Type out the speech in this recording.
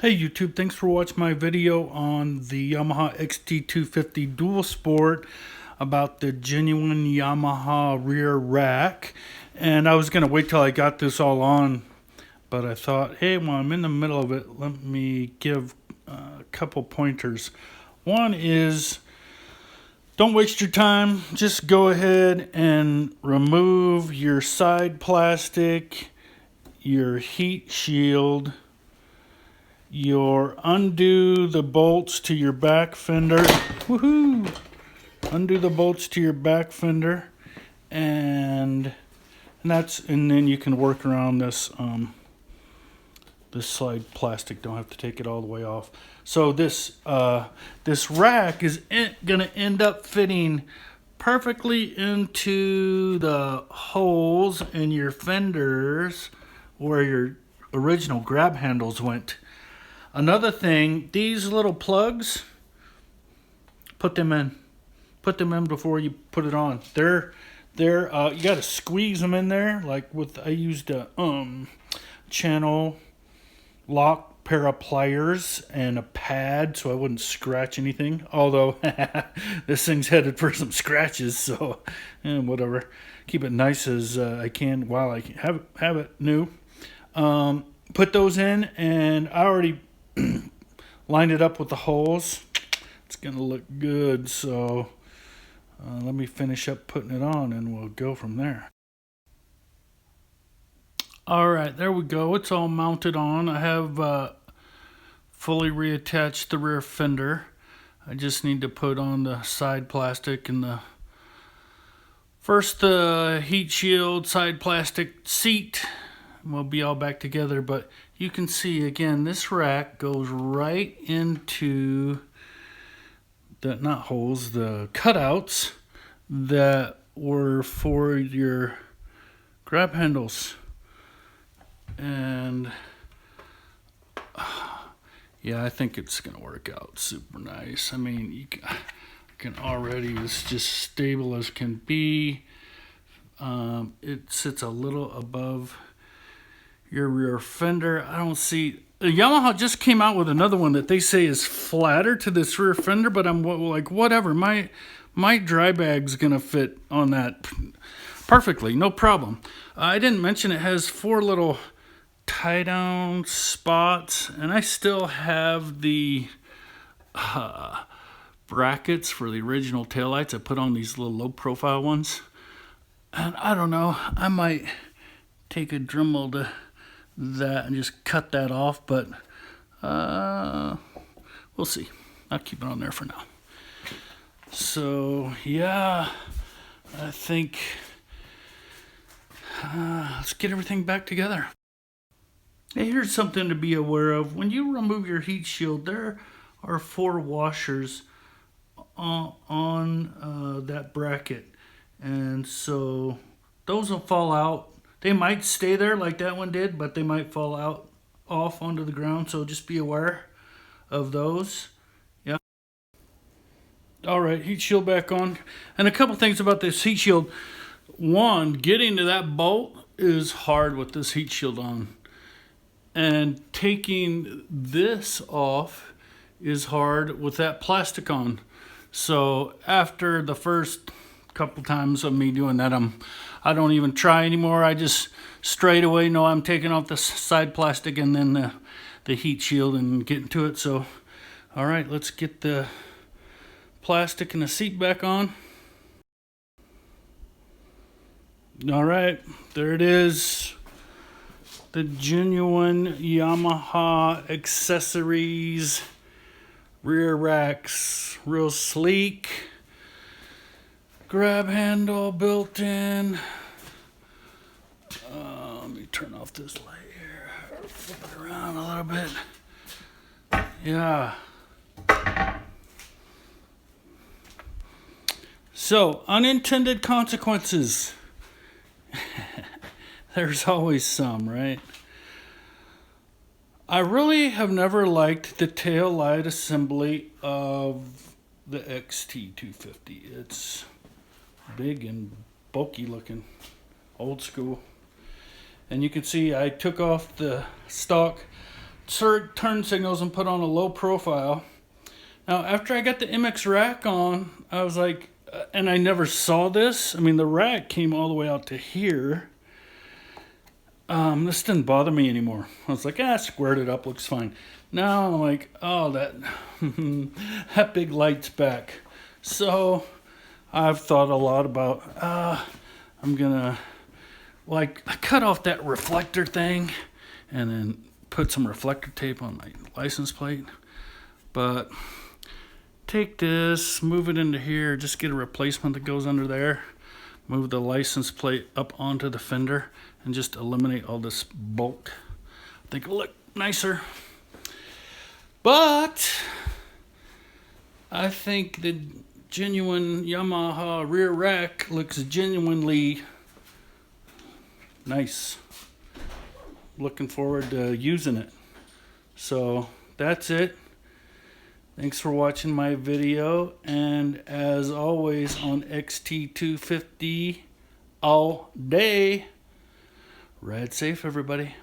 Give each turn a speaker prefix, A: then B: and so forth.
A: Hey YouTube, thanks for watching my video on the Yamaha XT250 Dual Sport about the genuine Yamaha rear rack. And I was going to wait till I got this all on, but I thought, hey, while I'm in the middle of it, let me give a couple pointers. One is, don't waste your time. Just go ahead and remove your side plastic, your heat shield, undo the bolts to your back fender. Woohoo! Undo the bolts to your back fender, and then you can work around this this slide plastic. Don't have to take it all the way off. So this rack is gonna end up fitting perfectly into the holes in your fenders where your original grab handles went. Another thing, these little plugs, put them in. Put them in before you put it on. They're you got to squeeze them in there. Like I used a channel lock pair of pliers and a pad so I wouldn't scratch anything. Although this thing's headed for some scratches, so whatever. Keep it nice as I can while I have it new. Put those in, and I already lined it up with the holes. It's gonna look good, so let me finish up putting it on and we'll go from there. Alright, there we go. It's all mounted on. I have fully reattached the rear fender. I just need to put on the side plastic and the heat shield, side plastic seat. We'll be all back together, but you can see again this rack goes right into the the cutouts that were for your grab handles. And yeah, I think it's gonna work out super nice. I mean, you can already, it's just stable as can be. It sits a little above your rear fender. I don't see, Yamaha just came out with another one that they say is flatter to this rear fender, but I'm like, whatever. My dry bag's gonna fit on that perfectly, no problem. I didn't mention it has 4 little tie down spots, and I still have the brackets for the original taillights. I put on these little low profile ones, and I don't know, I might take a Dremel to that and just cut that off, but we'll see. I'll keep it on there for now. So yeah, I think let's get everything back together. Hey, here's something to be aware of. When you remove your heat shield, there are 4 washers on that bracket, and so those will fall out. They might stay there like that one did, but they might fall out off onto the ground, so just be aware of those. Yeah. All right, heat shield back on. And a couple things about this heat shield. One, getting to that bolt is hard with this heat shield on. And taking this off is hard with that plastic on. So after the first couple times of me doing that, I don't even try anymore. I just straight away know I'm taking off the side plastic and then the heat shield and getting to it. So, all right, let's get the plastic and the seat back on. All right, there it is. The genuine Yamaha accessories rear racks, real sleek. Grab handle built in. Let me turn off this light here. Flip it around a little bit. Yeah. So, unintended consequences. There's always some, right? I really have never liked the tail light assembly of the XT250. It's big and bulky looking, old school. And you can see I took off the stock turn signals and put on a low profile. Now, after I got the MX rack on, I was like, and I never saw this. I mean, the rack came all the way out to here. This didn't bother me anymore. I was like, squared it up, looks fine. Now I'm like, oh, that big light's back. So I've thought a lot about, I'm gonna, like, I cut off that reflector thing and then put some reflector tape on my license plate. But take this, move it into here, just get a replacement that goes under there. Move the license plate up onto the fender and just eliminate all this bulk. I think it'll look nicer. But I think the genuine Yamaha rear rack looks genuinely nice. Looking forward to using it. So that's it. Thanks for watching my video, and as always on XT250 all day, ride safe everybody.